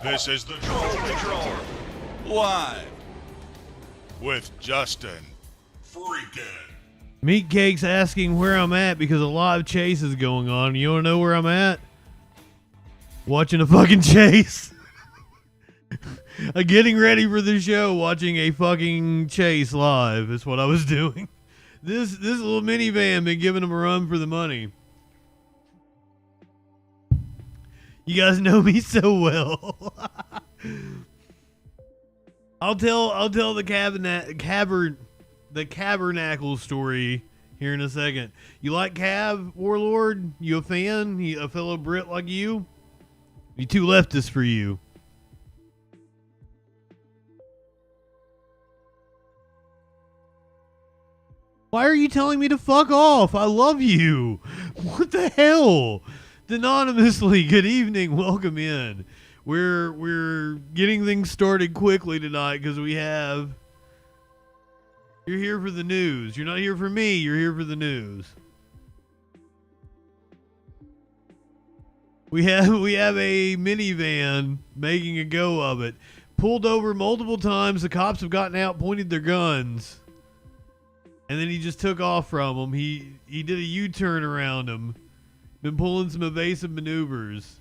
This is the Control live with JustinFREAKIN. Meatcake's asking where I'm at because a live chase is going on. You want to know where I'm at? Watching a fucking chase. Getting ready for the show, watching a fucking chase live is what I was doing. This little minivan been giving them a run for the money. You guys know me so well. I'll tell the Cabernacle story here in a second. You like Cab, Warlord? You a fan? A fellow Brit like you? Be too leftist for you. Why are you telling me to fuck off? I love you. What the hell? Anonymously, good evening. Welcome in. We're getting things started quickly tonight because you're here for the news. You're not here for me. You're here for the news. We have a minivan making a go of it. Pulled over multiple times. The cops have gotten out, pointed their guns. And then he just took off from them. He did a U-turn around him. Been pulling some evasive maneuvers.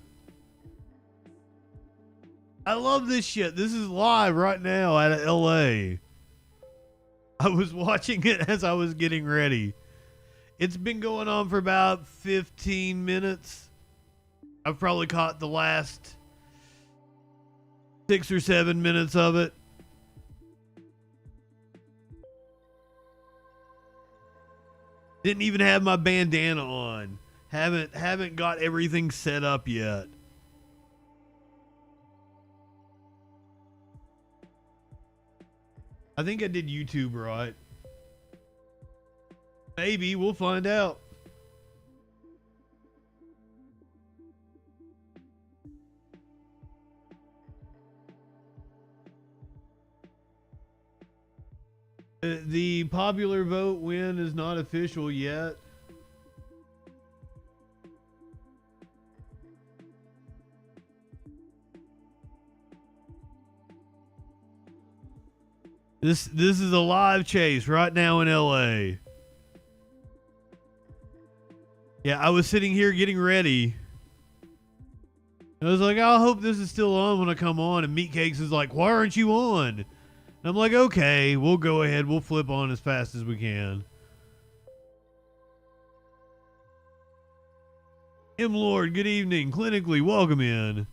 I love this shit. This is live right now out of LA. I was watching it as I was getting ready. It's been going on for about 15 minutes. I've probably caught the last 6 or 7 minutes of it. Didn't even have my bandana on. Haven't got everything set up yet. I think I did YouTube right. Maybe, we'll find out. The popular vote win is not official yet. This is a live chase right now in LA. Yeah, I was sitting here getting ready. I was like, I hope this is still on when I come on. And Meatcakes is like, why aren't you on? And I'm like, okay, we'll go ahead. We'll flip on as fast as we can. M. Lord, good evening. Clinically, welcome in.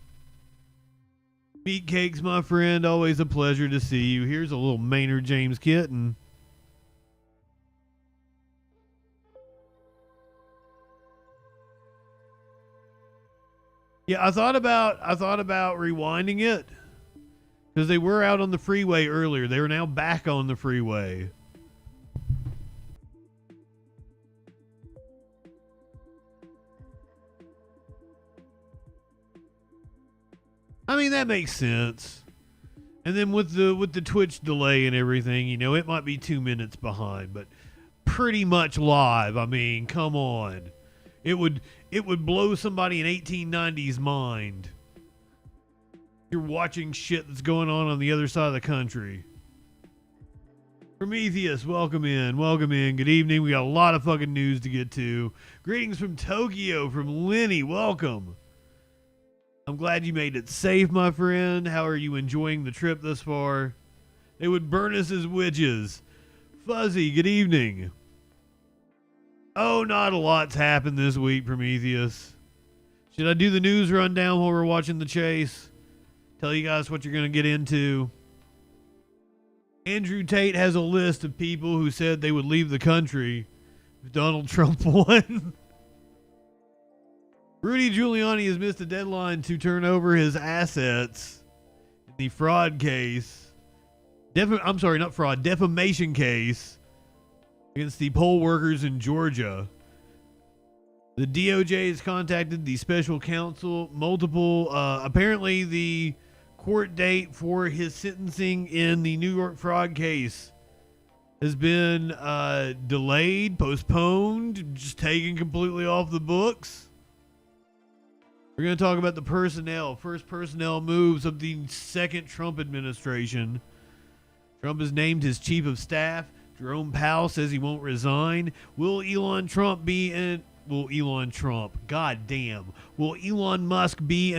Meatcakes, my friend, always a pleasure to see you. Here's a little Maynard James kitten. Yeah, I thought about rewinding it because they were out on the freeway earlier. They are now back on the freeway. I mean, that makes sense. And then with the Twitch delay and everything, you know, it might be 2 minutes behind, but pretty much live. I mean, come on. It would blow somebody in 1890's mind. You're watching shit that's going on the other side of the country. Prometheus, welcome in. Welcome in. Good evening. We got a lot of fucking news to get to. Greetings from Tokyo, from Lenny. Welcome. I'm glad you made it safe, my friend. How are you enjoying the trip thus far? They would burn us as witches. Fuzzy, good evening. Oh, not a lot's happened this week, Prometheus. Should I do the news rundown while we're watching the chase? Tell you guys what you're going to get into. Andrew Tate has a list of people who said they would leave the country if Donald Trump won. Rudy Giuliani has missed a deadline to turn over his assets in the fraud case. Defamation case against the poll workers in Georgia. The DOJ has contacted the special counsel. Apparently the court date for his sentencing in the New York fraud case has been postponed, just taken completely off the books. We're going to talk about the first personnel moves of the second Trump administration. Trump has named his chief of staff. Jerome Powell says he won't resign. Will Elon Musk be in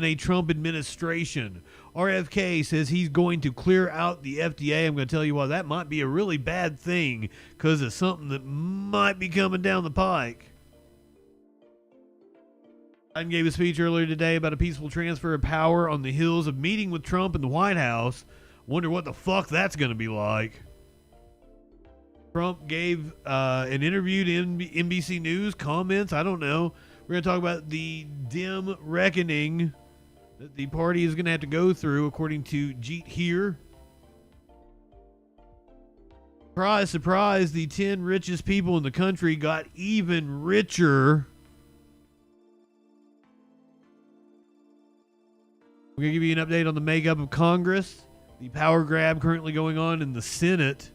a Trump administration? RFK says he's going to clear out the FDA. I'm going to tell you why that might be a really bad thing, because it's something that might be coming down the pike. Biden gave a speech earlier today about a peaceful transfer of power on the heels of meeting with Trump in the White House. Wonder what the fuck that's going to be like. Trump gave an interview to NBC News, comments, I don't know. We're going to talk about the dim reckoning that the party is going to have to go through, according to Jeet here. Surprise, surprise, the 10 richest people in the country got even richer. We're going to give you an update on the makeup of Congress, the power grab currently going on in the Senate.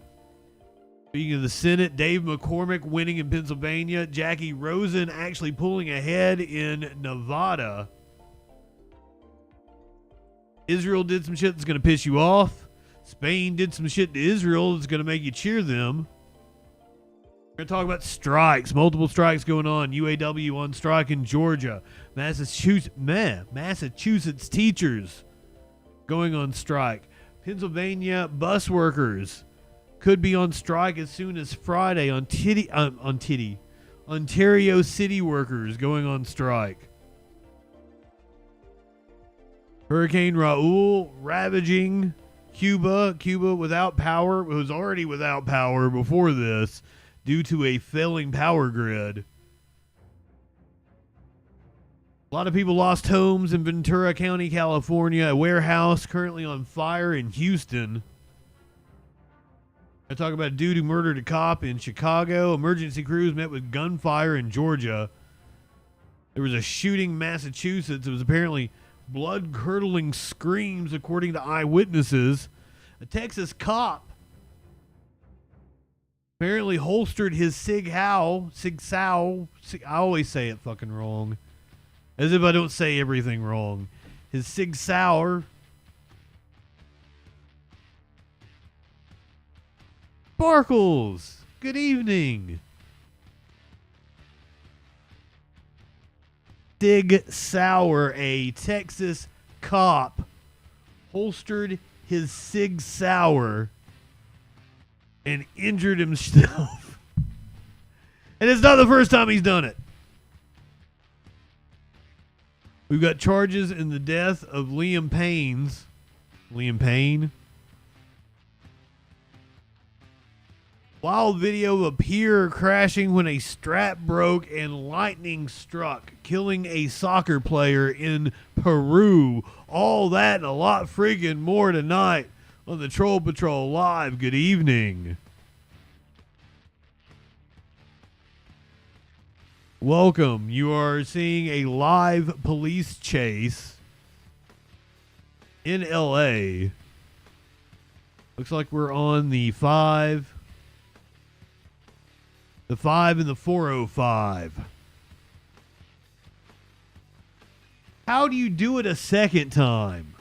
Speaking of the Senate, Dave McCormick winning in Pennsylvania, Jackie Rosen actually pulling ahead in Nevada. Israel did some shit that's going to piss you off. Spain did some shit to Israel that's going to make you cheer them. We're going to talk about strikes. Multiple strikes going on. UAW on strike in Georgia. Massachusetts teachers going on strike. Pennsylvania bus workers could be on strike as soon as Friday. Ontario city workers going on strike. Hurricane Raul ravaging Cuba. Cuba without power. It was already without power before this due to a failing power grid. A lot of people lost homes in Ventura County, California. A warehouse currently on fire in Houston. I talk about a dude who murdered a cop in Chicago. Emergency crews met with gunfire in Georgia. There was a shooting in Massachusetts. It was apparently blood-curdling screams, according to eyewitnesses. A Texas cop apparently holstered his Sig Sauer. I always say it fucking wrong, as if I don't say everything wrong. His Sig Sauer. Sparkles, good evening. Sig Sauer, a Texas cop, holstered his Sig Sauer and injured himself. And it's not the first time he's done it. We've got charges in the death of Liam Payne. Wild video of a pier crashing when a strap broke and lightning struck, killing a soccer player in Peru. All that and a lot freaking more tonight on the Troll Patrol Live. Good evening. Welcome. You are seeing a live police chase in LA. Looks like we're on the 5. The 5 and the 405. How do you do it a second time?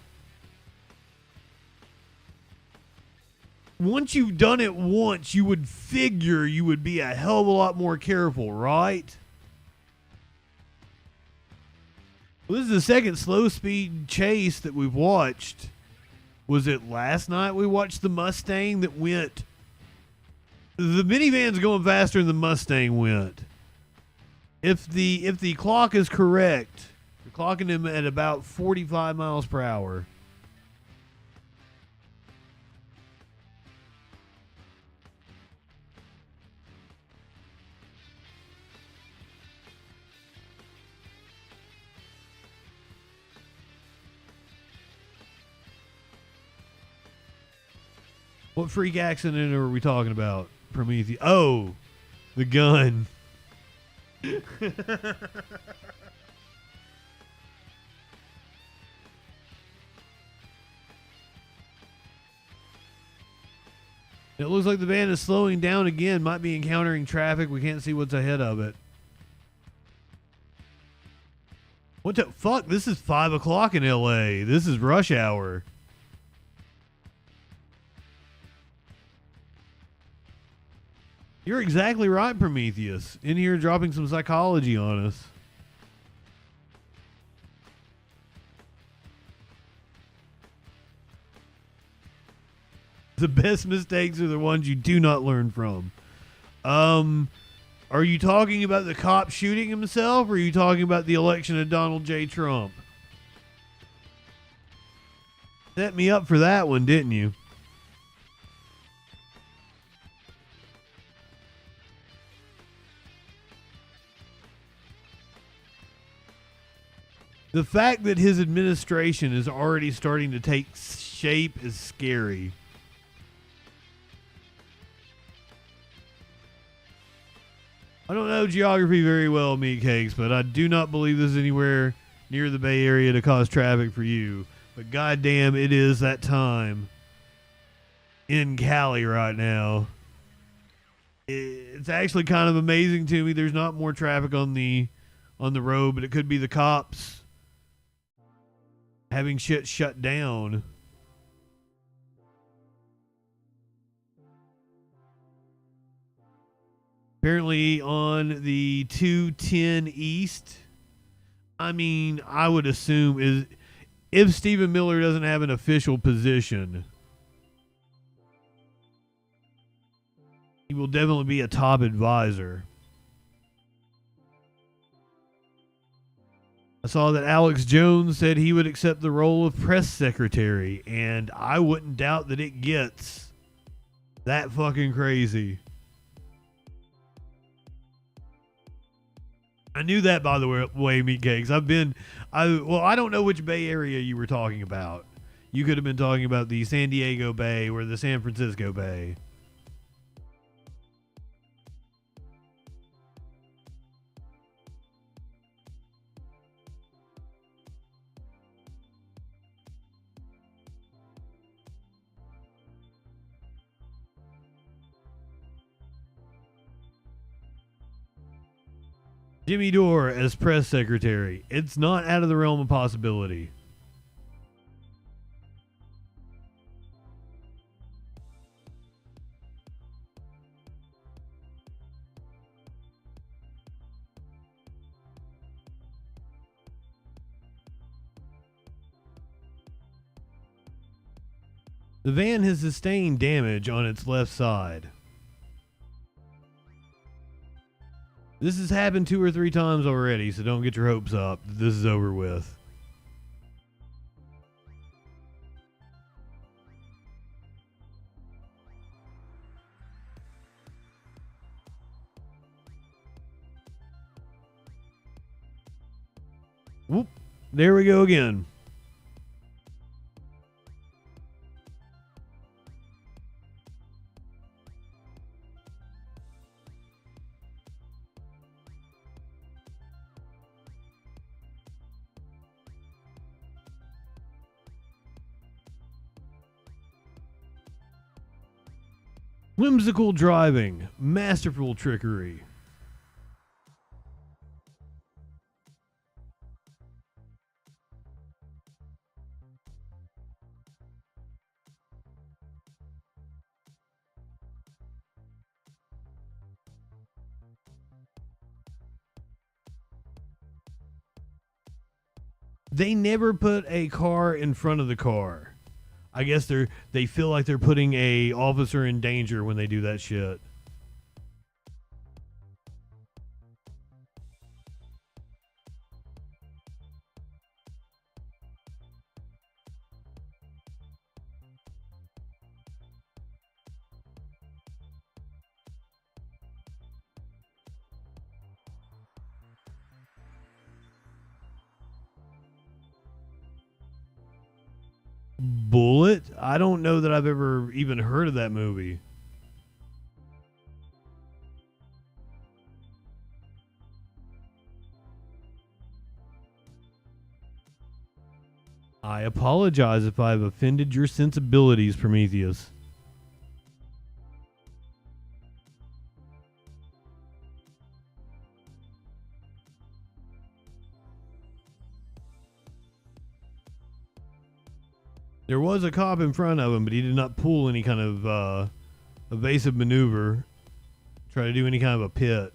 Once you've done it once, you would figure you would be a hell of a lot more careful, right? Well, this is the second slow speed chase that we've watched. Was it last night we watched the Mustang that went... The minivan's going faster than the Mustang went. If the clock is correct, you're clocking him at about 45 miles per hour. What freak accident are we talking about? Prometheus. Oh, the gun. It looks like the van is slowing down again. Might be encountering traffic. We can't see what's ahead of it. What the fuck? This is 5 o'clock in LA. This is rush hour. You're exactly right, Prometheus. In here dropping some psychology on us. The best mistakes are the ones you do not learn from. Are you talking about the cop shooting himself, or are you talking about the election of Donald J. Trump? Set me up for that one, didn't you? The fact that his administration is already starting to take shape is scary. I don't know geography very well, Meatcakes, but I do not believe this is anywhere near the Bay Area to cause traffic for you. But goddamn, it is that time in Cali right now. It's actually kind of amazing to me. There's not more traffic on the road, but it could be the cops having shit shut down. Apparently on the 210 East, I mean, I would assume is if Stephen Miller doesn't have an official position, he will definitely be a top advisor. I saw that Alex Jones said he would accept the role of press secretary, and I wouldn't doubt that it gets that fucking crazy. I knew that, by the way, Meatcakes. I don't know which Bay Area you were talking about. You could have been talking about the San Diego Bay or the San Francisco Bay. Jimmy Dore as press secretary. It's not out of the realm of possibility. The van has sustained damage on its left side. This has happened 2 or 3 times already, so don't get your hopes up that this is over with. Whoop. There we go again. Whimsical driving, masterful trickery. They never put a car in front of the car. I guess they feel like they're putting a officer in danger when they do that shit. Bullet? I don't know that I've ever even heard of that movie. I apologize if I've offended your sensibilities, Prometheus. There was a cop in front of him, but he did not pull any kind of evasive maneuver, try to do any kind of a pit.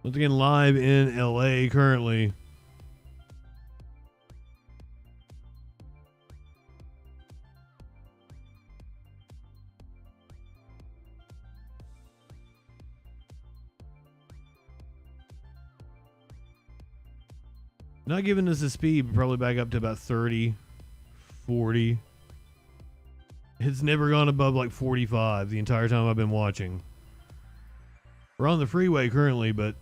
Once again, live in LA currently. Not giving us a speed, but probably back up to about 30, 40. It's never gone above like 45 the entire time I've been watching. We're on the freeway currently, but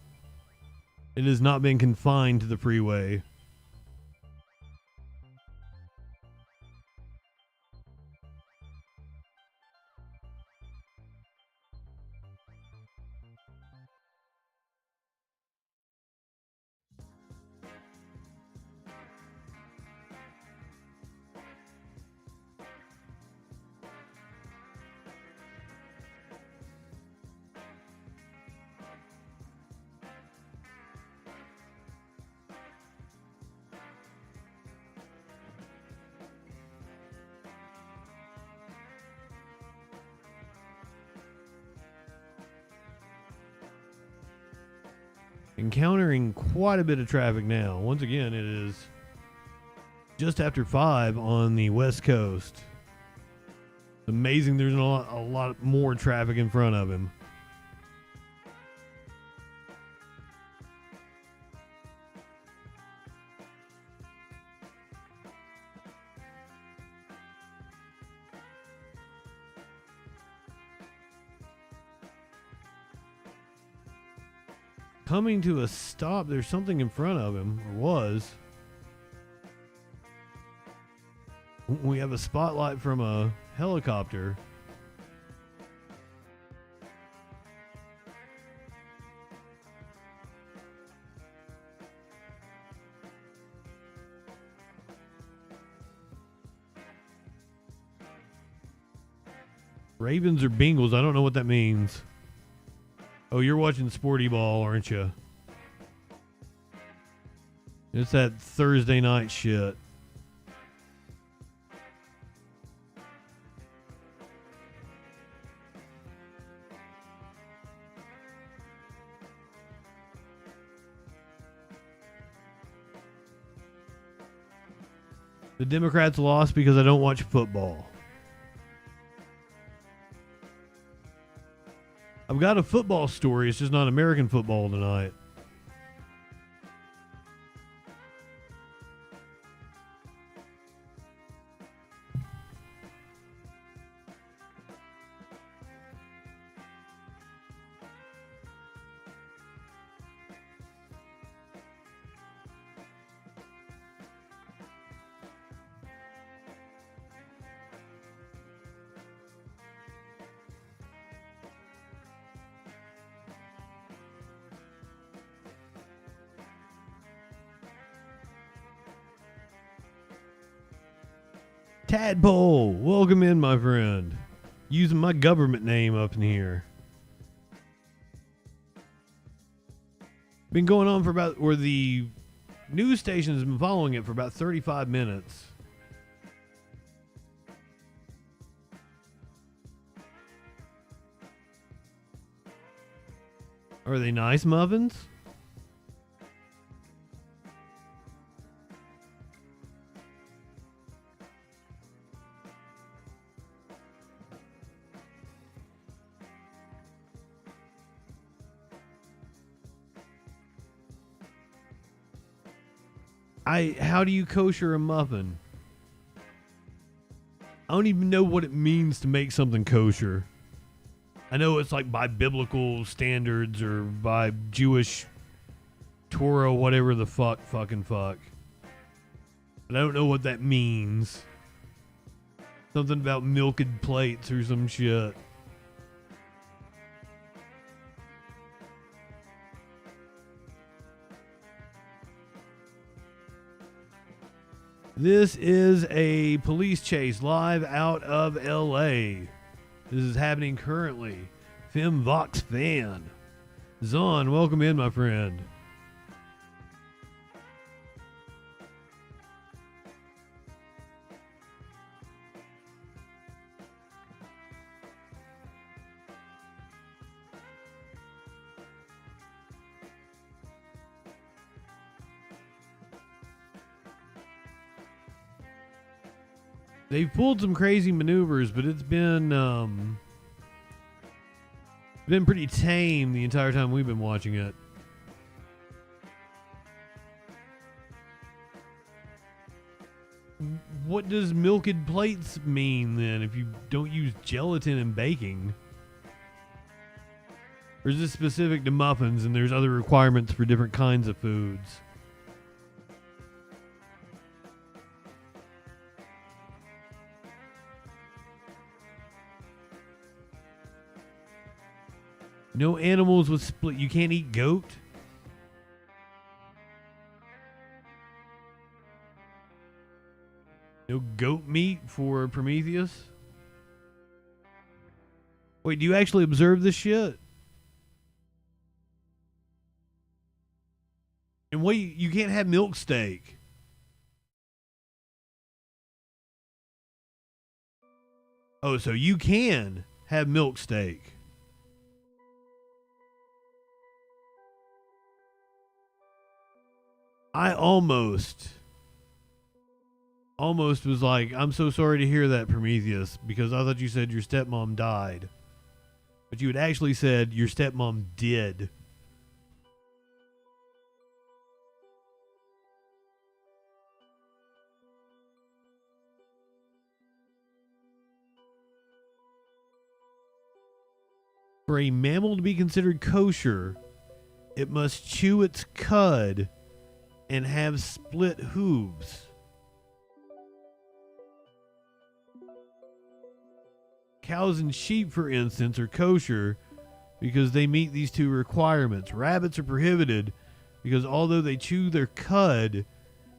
it has not been confined to the freeway. Encountering quite a bit of traffic now. Once again, it is just after 5 on the West Coast. It's amazing there's a lot more traffic in front of him. Coming to a stop, there's something in front of him, or was. We have a spotlight from a helicopter. Ravens or Bengals, I don't know what that means. Oh, you're watching Sporty Ball, aren't you? It's that Thursday night shit. The Democrats lost because I don't watch football. I've got a football story. It's just not American football tonight. Tadpole, welcome in, my friend. Using my government name up in here. Been going on for about, or the news station has been following it for about 35 minutes. Are they nice muffins? How do you kosher a muffin? I don't even know what it means to make something kosher. I know it's like by biblical standards or by Jewish Torah, whatever the fuck. But I don't know what that means. Something about milked plates or some shit. This is a police chase live out of LA. This is happening currently. Fem Vox Fan. Zon, welcome in, my friend. They've pulled some crazy maneuvers, but it's been pretty tame the entire time we've been watching it. What does milked plates mean then if you don't use gelatin in baking? Or is this specific to muffins and there's other requirements for different kinds of foods? No animals with split. You can't eat goat? No goat meat for Prometheus? Wait, do you actually observe this shit? And wait, you can't have milk steak. Oh, so you can have milk steak. I almost was like, I'm so sorry to hear that, Prometheus, because I thought you said your stepmom died. But you had actually said your stepmom did. For a mammal to be considered kosher, it must chew its cud and have split hooves. Cows and sheep, for instance, are kosher because they meet these two requirements. Rabbits are prohibited because although they chew their cud,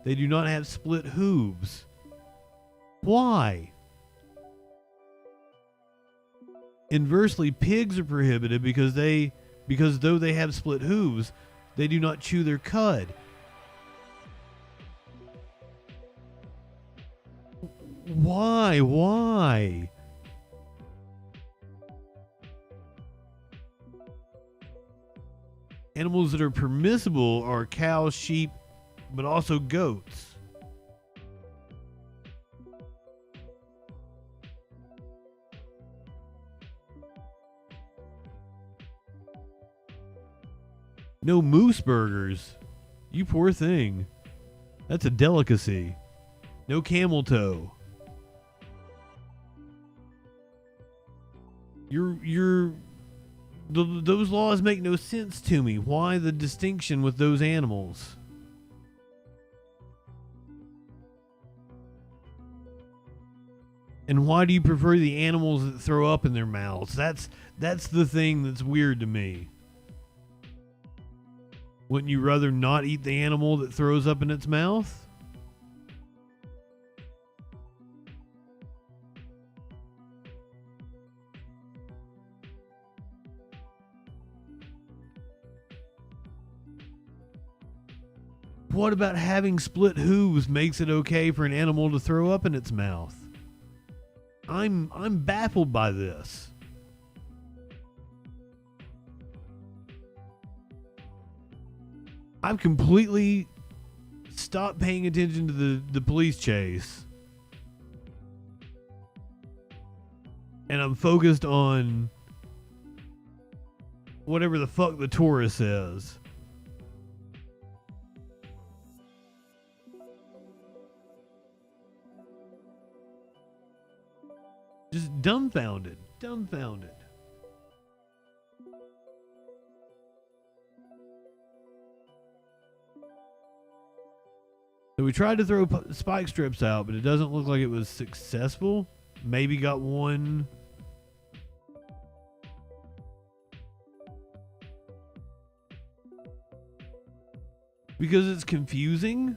they do not have split hooves. Why? Inversely, pigs are prohibited because though they have split hooves, they do not chew their cud. Why? Animals that are permissible are cows, sheep, but also goats. No moose burgers. You poor thing. That's a delicacy. No camel toe. Those laws make no sense to me. Why the distinction with those animals? And why do you prefer the animals that throw up in their mouths? That's the thing that's weird to me. Wouldn't you rather not eat the animal that throws up in its mouth? What about having split hooves makes it okay for an animal to throw up in its mouth? I'm baffled by this. I've completely stopped paying attention to the police chase. And I'm focused on whatever the fuck the tourist says. Just dumbfounded. So we tried to throw spike strips out, but it doesn't look like it was successful. Maybe got one. Because it's confusing.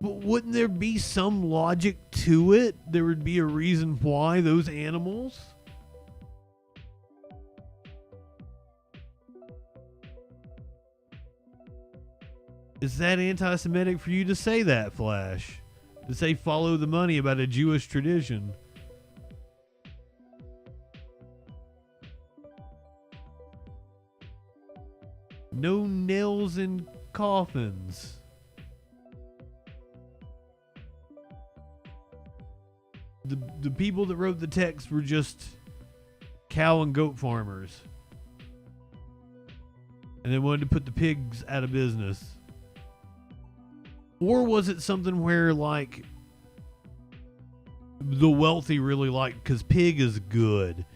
But wouldn't there be some logic to it? There would be a reason why those animals. Is that anti-Semitic for you to say that, Flash? To say follow the money about a Jewish tradition? No nails in coffins. The people that wrote the text were just cow and goat farmers. And they wanted to put the pigs out of business. Or was it something where, like, the wealthy really like, because pig is good.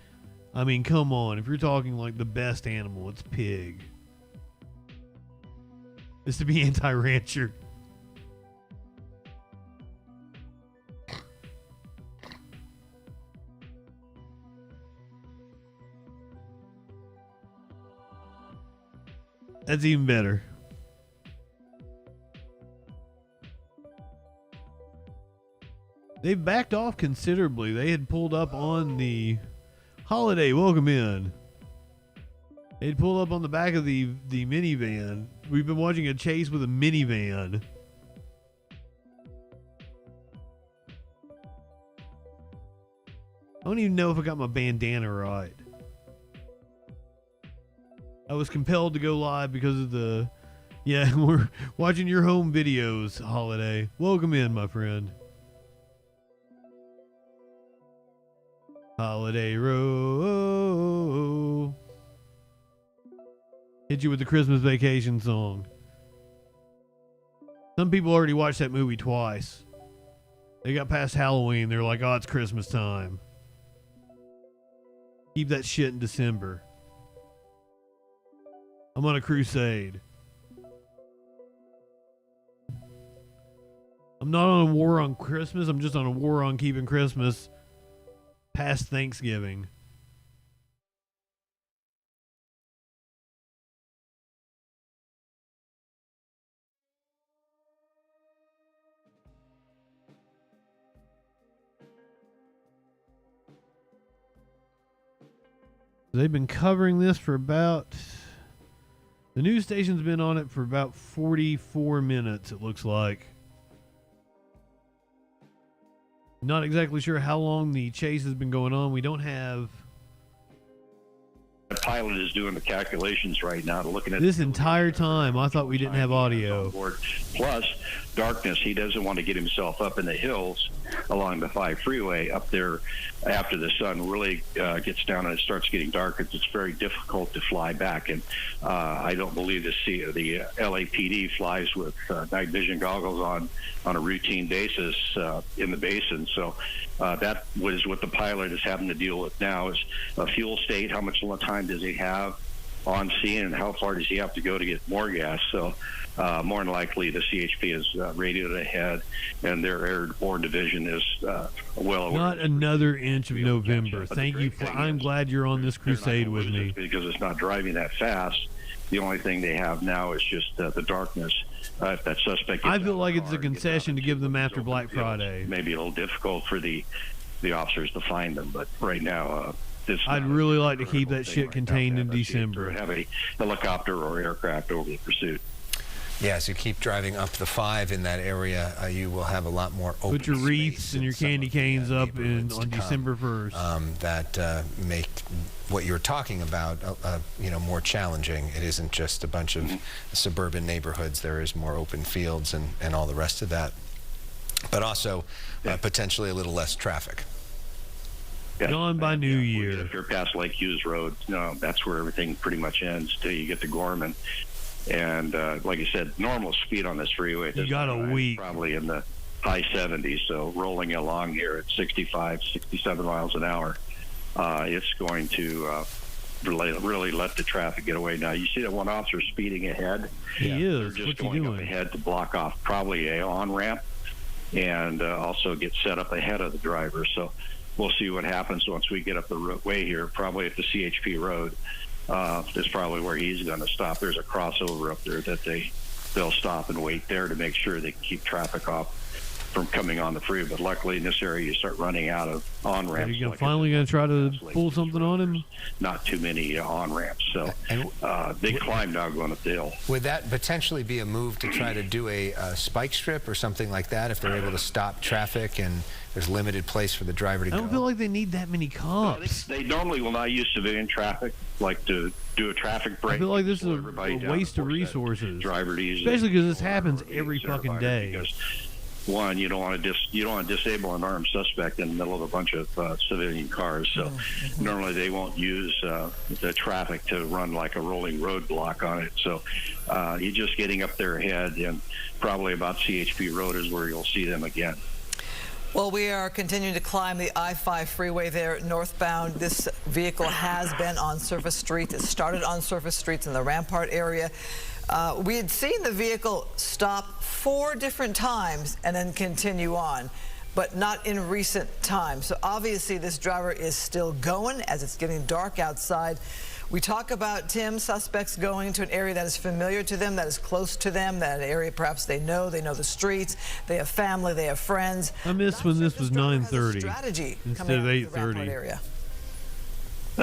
I mean, come on. If you're talking like the best animal, it's pig. It's to be anti-rancher. That's even better. They've backed off considerably. They had pulled up on the Holiday. Welcome in. They'd pulled up on the back of the minivan. We've been watching a chase with a minivan. I don't even know if I got my bandana right. I was compelled to go live because of the... Yeah, we're watching your home videos, Holiday. Welcome in, my friend. Holiday Row. Hit you with the Christmas Vacation song. Some people already watched that movie twice. They got past Halloween. They're like, oh, it's Christmas time. Keep that shit in December. I'm on a crusade. I'm not on a war on Christmas. I'm just on a war on keeping Christmas past Thanksgiving. They've been covering this for about... The news station's been on it for about 44 minutes, it looks like. Not exactly sure how long the chase has been going on. We don't have... The pilot is doing the calculations right now, looking at this entire time. I thought we didn't have audio. Plus, darkness. He doesn't want to get himself up in the hills along the 5 freeway up there after the sun really gets down and it starts getting dark. It's very difficult to fly back, and I don't believe the LAPD flies with night vision goggles on a routine basis in the basin. So that was what the pilot is having to deal with now, is a fuel state. How much time does he have on scene, and how far does he have to go to get more gas? So more than likely the CHP is radioed ahead, and their airborne division is well aware. Not another inch of November. Thank you. I'm glad you're on this crusade with me. Because it's not driving that fast. The only thing they have now is just the darkness. If that suspect, I feel like it's a concession to give them after Black Friday. Maybe a little difficult for the officers to find them, but right now, I'd really like to keep that shit contained in December. Have a helicopter or aircraft over the pursuit. Yeah, as you keep driving up the 5 in that area, you will have a lot more open Put your wreaths and your candy canes up on December 1st. That make what you're talking about, more challenging. It isn't just a bunch of suburban neighborhoods. There is more open fields and all the rest of that. But also potentially a little less traffic. Gone by New Year. If you're past Lake Hughes Road, that's where everything pretty much ends till you get to Gorman. And like I said, normal speed on this freeway. You got a week. Probably in the high 70s. So rolling along here at 65, 67 miles an hour, it's going to really let the traffic get away. Now, you see that one officer speeding ahead. He is. They're just What's he going doing? up ahead to block off probably a on-ramp and also get set up ahead of the driver. So we'll see what happens once we get up the way here, probably at the CHP road. That's probably where he's going to stop. There's a crossover up there that they'll stop and wait there to make sure they keep traffic off from coming on the freeway. But luckily in this area, you start running out of on-ramps. Are you finally going to try to pull something on him? Not too many on-ramps. So they climb now going up the hill. Would that potentially be a move to try to do a spike strip or something like that if they're able to stop traffic and there's limited place for the driver to go? I don't feel like they need that many cops. They normally will not use civilian traffic, like to do a traffic break. I feel like this is a waste of resources, especially because this happens every fucking day. Because, one, you don't want to disable an armed suspect in the middle of a bunch of civilian cars. So normally they won't use the traffic to run like a rolling roadblock on it. So you're just getting up there ahead, and probably about CHP Road is where you'll see them again. Well, we are continuing to climb the I-5 freeway there northbound. This vehicle has been on surface streets. It started on surface streets in the Rampart area. We had seen the vehicle stop 4 different times and then continue on, but not in recent times. So obviously this driver is still going as it's getting dark outside. We talk about, Tim, suspects going to an area that is familiar to them, that is close to them, that area perhaps they know the streets, they have family, they have friends. I missed when this was 9:30 instead of 8:30.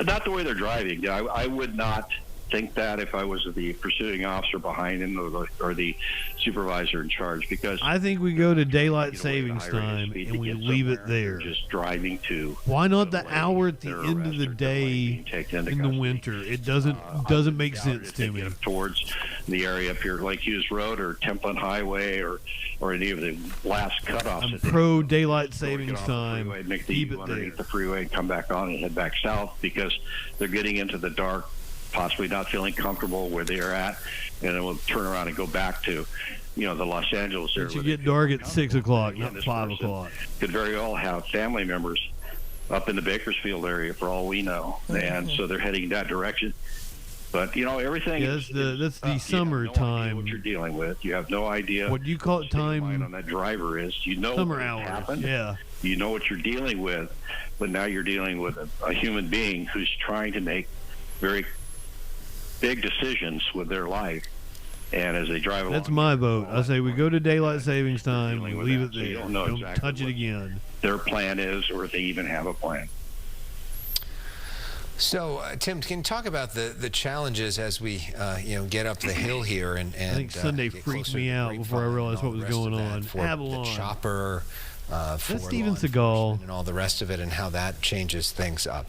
Not the way they're driving. I would not think that if I was the pursuing officer behind him or the supervisor in charge, because I think we go to daylight savings time and we leave it there. Just driving to. Why not the hour at the end of the day in the winter? It doesn't make sense to me. Towards the area up here, Lake Hughes Road or Templin Highway or any of the last cutoffs. I'm pro daylight savings time. Keep it underneath the freeway and come back on and head back south, because they're getting into the dark, possibly not feeling comfortable where they're at, and then we'll turn around and go back to, the Los Angeles area. It should get dark at 6 o'clock, not 5 o'clock. Could very well have family members up in the Bakersfield area, for all we know, and so they're heading that direction. But everything. Yeah, that's the summer time. What you're dealing with, you have no idea. What do you call it? Time on that driver is, summer what hours. Happened. Yeah. You know what you're dealing with, but now you're dealing with a human being who's trying to make very big decisions with their life, and as they drive along. That's my vote. I say we go to daylight savings time, we leave it there. Don't touch it again. Their plan is, or if they even have a plan. So, Tim, can you talk about the challenges as we get up the hill here and I think Sunday freaked me out before I realized what was going on. Avalon, the chopper, for Steven Seagal, and all the rest of it, and how that changes things up.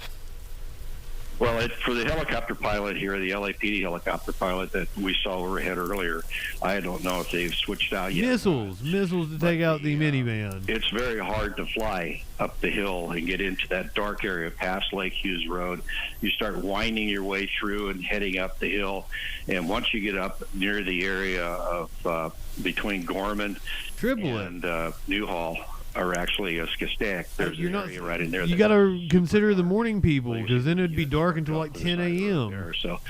Well, for the helicopter pilot here, the LAPD helicopter pilot that we saw overhead earlier, I don't know if they've switched out yet. Missiles to take out the minivan. It's very hard to fly up the hill and get into that dark area past Lake Hughes Road. You start winding your way through and heading up the hill, and once you get up near the area of between Gorman and Newhall, or actually a Skistak, there's an area right in there. You got to consider the morning people, because then it'd be dark until like 10 a.m. So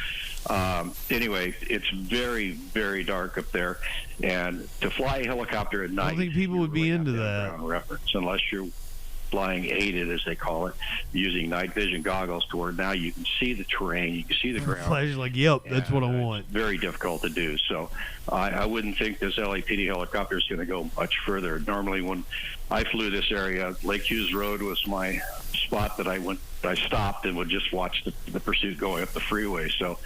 anyway, it's very, very dark up there, and to fly a helicopter at night, I don't think people would be into that. Reference, unless you're flying aided, as they call it, using night vision goggles, to where now you can see the terrain, you can see the ground. Flash like, yep, that's what I want. It's very difficult to do. So I wouldn't think this LAPD helicopter is going to go much further. Normally, when I flew this area, Lake Hughes Road was my spot that I stopped and would just watch the pursuit going up the freeway. So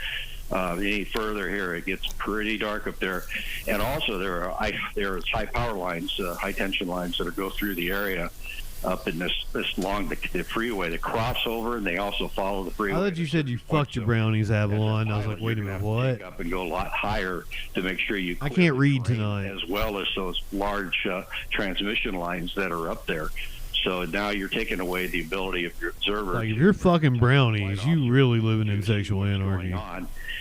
any further here, it gets pretty dark up there. And also there are high power lines, high tension lines that go through the area up in this long the freeway. They cross over, and they also follow the freeway. I thought you said you fucked your brownies, Avalon. I was like, wait a minute, what? Up and go a lot higher to make sure you. I can't read tonight. As well as those large transmission lines that are up there. So now you're taking away the ability of your observer. Like, if you're fucking brownies, you really living in sexual anarchy.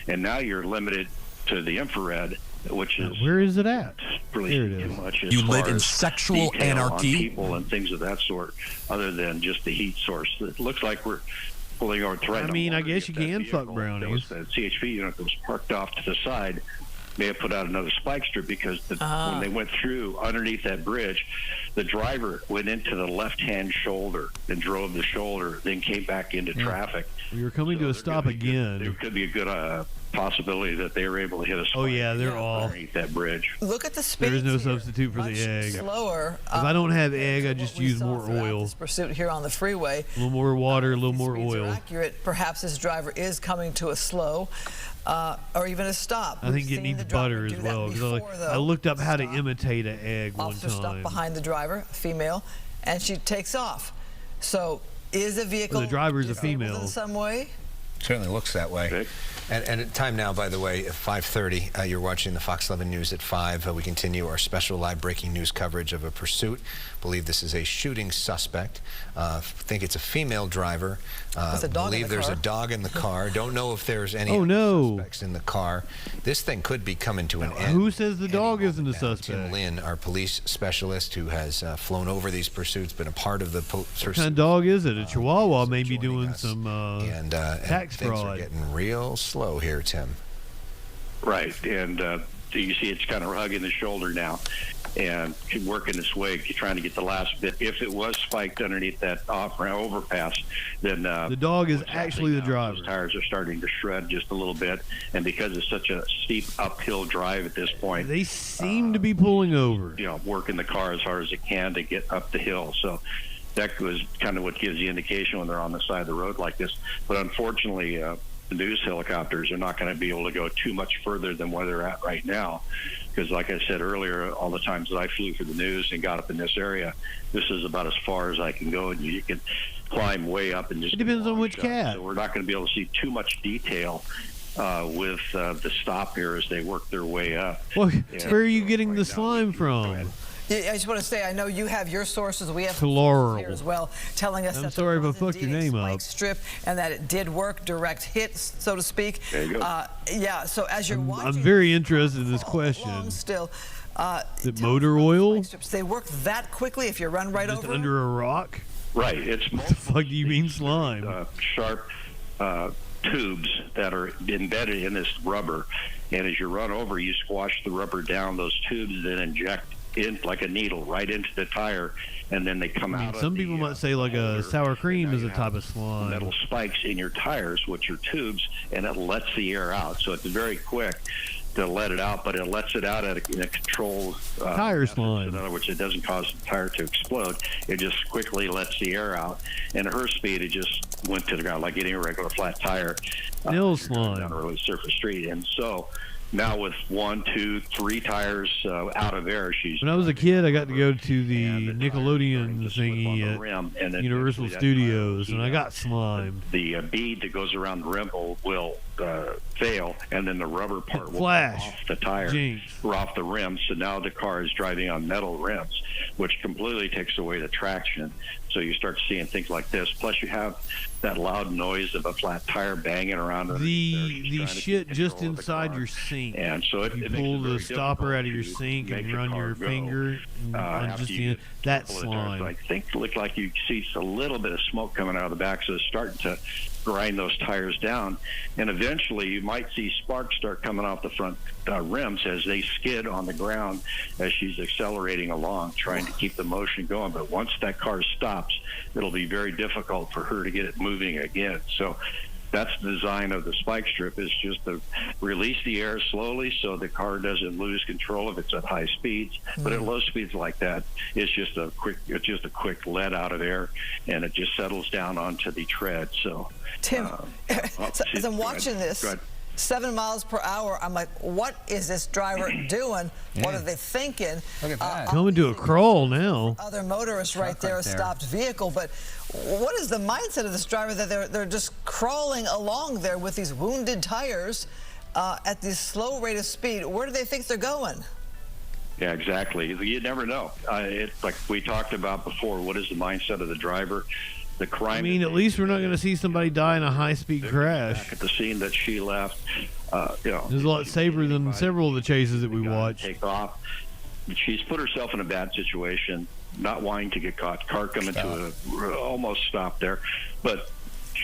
And now you're limited to the infrared, which is where is it at? Really there it is. Too much. You live in sexual anarchy. On people and things of that sort, other than just the heat source. It looks like we're pulling our thread. I mean, I guess you can fuck brownies. The CHP unit that was parked off to the side may have put out another spike strip, because when they went through underneath that bridge, the driver went into the left-hand shoulder and drove the shoulder, then came back into traffic. We were coming to a stop again. There could be a good possibility that they were able to hit a spike. Oh yeah, they're all. Underneath that bridge. Look at the speed. There's no substitute for the Much egg. slower. If I don't have egg, I what just we use saw more throughout oil. This pursuit here on the freeway. A little more water, a little more Speeds are oil. accurate. Perhaps this driver is coming to a slow or even a stop. I think it needs butter as well. I looked up how to imitate an egg one Officer stopped time. behind the driver, a female, and she takes off. So is a vehicle The driver's a disabled female. in some way? Certainly looks that way. Okay. And at time now, by the way, at 5:30, you're watching the Fox 11 News at 5. We continue our special live breaking news coverage of a pursuit. Believe this is a shooting suspect. Think it's a female driver. There's a dog in believe the there's car. a dog in the car. Don't know if there's any Oh, other no. suspects in the car. This thing could be coming to an end. Who says the dog any isn't a moment now. suspect? Tim Lynn, our police specialist who has flown over these pursuits, been a part of the pursuit. What kind of dog is it? A Chihuahua may be doing us. some and tax things fraud. are getting real slow here, Tim. Right, and you see it's kind of hugging the shoulder now, and working its way, trying to get the last bit. If it was spiked underneath that overpass, then The dog is what's actually happening the now is driver. Those tires are starting to shred just a little bit, and because it's such a steep uphill drive at this point, They seem to be pulling over. working the car as hard as it can to get up the hill. So that was kind of what gives the indication when they're on the side of the road like this. But unfortunately, the news helicopters are not going to be able to go too much further than where they're at right now. Because like I said earlier, all the times that I flew for the news and got up in this area, this is about as far as I can go. And you can climb way up and just... It depends on which cat. So we're not going to be able to see too much detail with the stop here as they work their way up. Well, Yeah. where are you getting Right the now, slime go ahead. from? Yeah, I just want to say, I know you have your sources. We have Laurel. here as well, telling us I'm that sorry if there I was fucked your indeed a name spike up. strip and that it did work, direct hits, so to speak. There you go. Yeah. So as you're watching, I'm very interested in this question. Still, Is it tell motor us about oil? spike strips. They work that quickly if you run right Just over them? under a rock? Right. It's What the fuck do you mean slime? Sharp tubes that are embedded in this rubber, and as you run over, you squash the rubber down. Those tubes then inject in like a needle right into the tire, and then they come out. Some people might say like a sour cream is a type of slime. Metal spikes in your tires, which are tubes, and it lets the air out. So it's very quick to let it out, but it lets it out in a controlled Tire method. slime. In other words, it doesn't cause the tire to explode. It just quickly lets the air out. And at her speed, it just went to the ground like any regular flat tire. Nail if you're driving slime. down a really surface street. And so now with 1, 2, 3 tires out of air, she's... When I was a kid, I got to go to the and the tire Nickelodeon just slip on thingy the at rim, and then Universal eventually that Studios, tire and will I heat got up. slimed. The bead that goes around the rim will fail, and then the rubber part will Flash. come off the tire Jinx. or off the rim. So now the car is driving on metal rims, which completely takes away the traction. So you start seeing things like this. Plus, you have that loud noise of a flat tire banging around. The shit just inside your sink. And so If you pull the stopper out of your sink and run your finger on just the that slime. I think look like you see a little bit of smoke coming out of the back, so it's starting to grind those tires down, and eventually you might see sparks start coming off the front rims as they skid on the ground as she's accelerating along, trying to keep the motion going. But once that car stops, it'll be very difficult for her to get it moving again. So that's the design of the spike strip, is just to release the air slowly so the car doesn't lose control if it's at high speeds. But at low speeds like that, it's just a quick let out of air, and it just settles down onto the tread. So Tim, as I'm watching this, 7 miles per hour, I'm like, what is this driver doing? What are they thinking? Look at that. Coming to a crawl now. Other motorists right there, a stopped vehicle, but what is the mindset of this driver that they're just crawling along there with these wounded tires at this slow rate of speed? Where do they think they're going? Yeah, exactly. You never know. It's like we talked about before. What is the mindset of the driver? The crime. I mean, at least we're not going to see somebody die in a high-speed crash. Back at the scene that she left, It's a lot safer than several of the chases that we watched. Take off. She's put herself in a bad situation, not wanting to get caught. Car coming to a almost stop there, but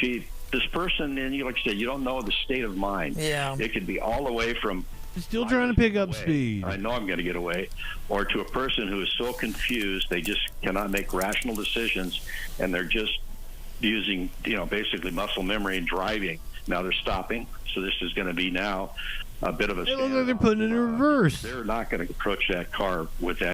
this person, and like I said, you don't know the state of mind. Yeah. It could be all the way from Still trying to pick up speed. I know I'm going to get away, or to a person who is so confused they just cannot make rational decisions, and they're just using, basically muscle memory and driving Now they're stopping, so this is going to be now a bit of a It looks like they're putting it in reverse. They're not going to approach that car with that